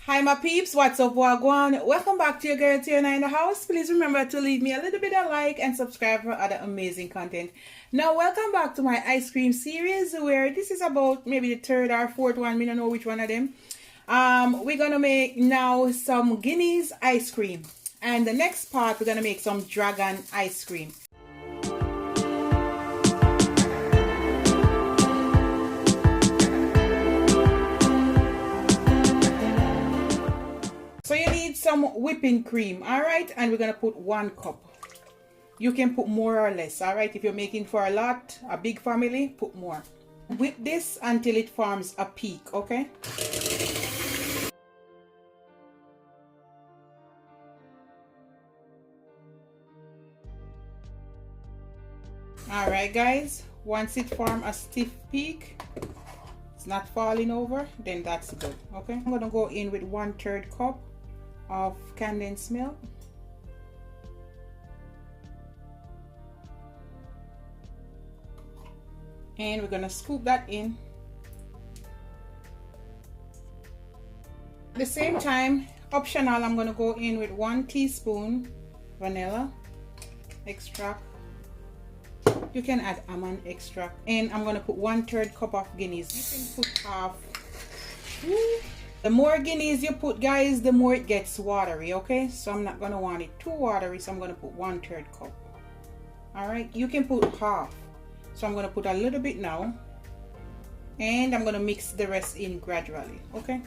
Hi my peeps, what's up, wagwan? Welcome back to your girl Tiana in the house. Please remember to leave me a little bit of like and subscribe for other amazing content. Now welcome back to my ice cream series, where this is about maybe the third or fourth one, I don't know which one of them. We're gonna make now some Guinness ice cream, and the next part we're gonna make some dragon ice cream. So you need some whipping cream, all right? And we're gonna put 1 cup. You can put more or less, all right? If you're making for a big family, put more. Whip this until it forms a peak, okay? All right, guys. Once it forms a stiff peak, it's not falling over, then that's good, okay? I'm gonna go in with 1/3 cup of condensed milk. And we're gonna scoop that in. At the same time, optional, I'm gonna go in with 1 teaspoon vanilla extract. You can add almond extract, and I'm gonna put 1/3 cup of Guinness. You can put half. The more Guinness you put, guys, the more it gets watery, okay? So I'm not gonna want it too watery, so I'm gonna put 1/3 cup. All right, you can put half. So I'm gonna put a little bit now, and I'm gonna mix the rest in gradually, okay?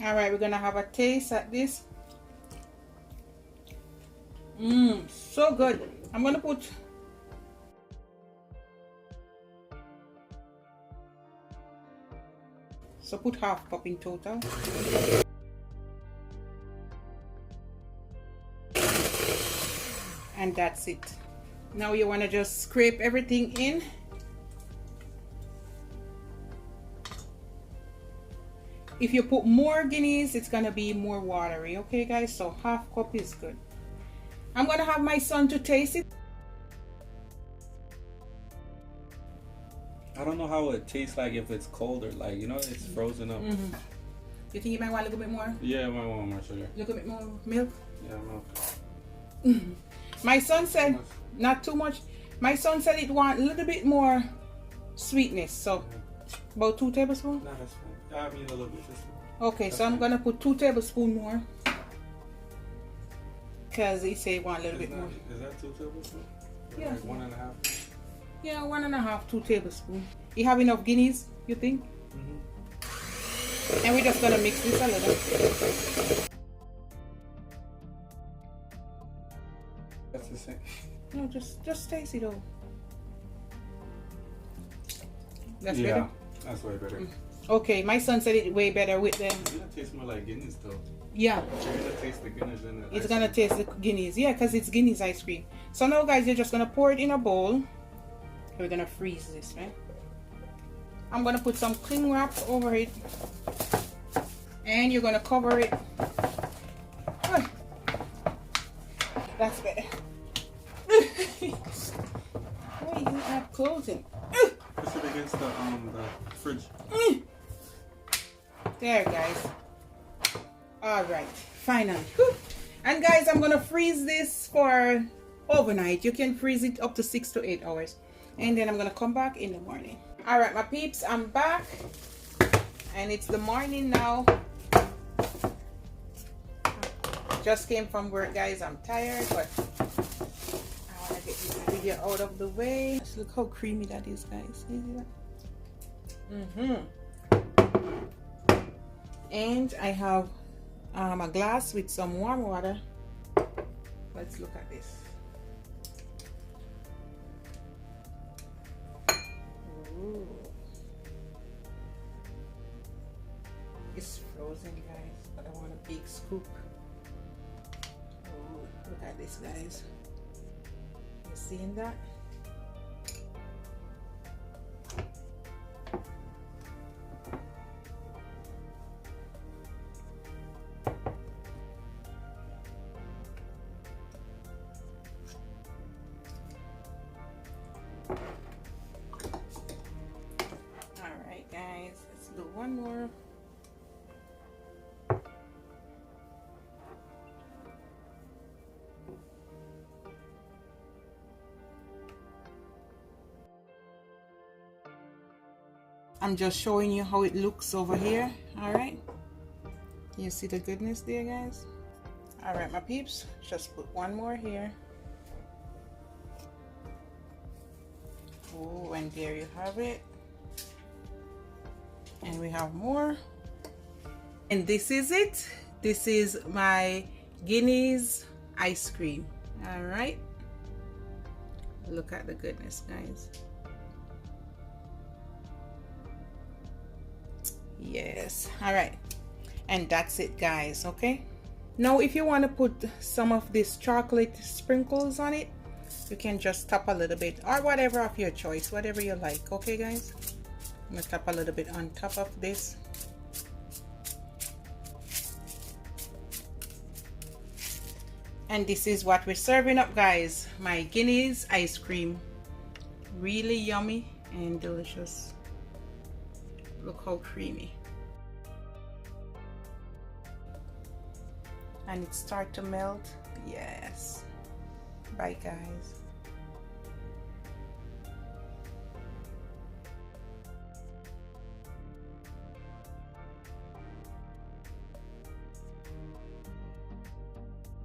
All right, we're gonna have a taste at this. So good. I'm gonna put half cup in total. And that's it. Now you wanna just scrape everything in. If you put more Guinness, it's gonna be more watery, okay guys? So half cup is good. I'm gonna have my son to taste it. I don't know how it tastes like if it's cold or like, you know, it's frozen up. You think you might want a little bit more? Yeah, I might want more sugar. A little bit more milk? Yeah, milk. My son said, not too much. My son said it want a little bit more sweetness, so about 2 tablespoons? No, that's fine. I mean a little bit. Okay, so I'm gonna put 2 tablespoons more, because he said he want a little bit more. Is that 2 tablespoons? Yeah. Like 1.5? Yeah, 1.5, 2 tablespoons. You have enough Guinness, you think? And we're just gonna mix this a little. That's the same. No, just taste it all. That's yeah, better? that's way better. Okay, my son said it way better with them. It's gonna taste more like Guinness though. Yeah. You're gonna taste the Guinness in it. It's gonna taste the Guinness. Yeah, because it's Guinness ice cream. So now guys, you're just gonna pour it in a bowl. We're gonna freeze this, right? I'm gonna put some cling wrap over it. And you're gonna cover it. Oh, that's better. Why you not closing? Push it against the fridge. There, guys. All right, finally. And guys, I'm gonna freeze this for overnight. You can freeze it up to 6 to 8 hours, and then I'm gonna come back in the morning. All right, my peeps, I'm back, and it's the morning now. Just came from work, guys. I'm tired, but I want to get this video out of the way. Just look how creamy that is, guys. See that? And I have a glass with some warm water. Let's look at this. Ooh. It's frozen, guys, but I want a big scoop. Look at this, guys. You seeing that? Alright guys, let's do one more. I'm just showing you how it looks over here. Alright, you see the goodness there, guys? Alright my peeps, just put one more here. Oh, and there you have it. And we have more. And this is it. This is my Guinness ice cream. Alright, look at the goodness, guys. Yes. All right, and that's it, guys. Okay, now if you want to put some of this chocolate sprinkles on it, you can just tap a little bit, or whatever of your choice, whatever you like. Okay guys, I'm gonna tap a little bit on top of this. And this is what we're serving up, guys. My Guinness ice cream, really yummy and delicious. Look how creamy. And it start to melt. Yes. Bye guys.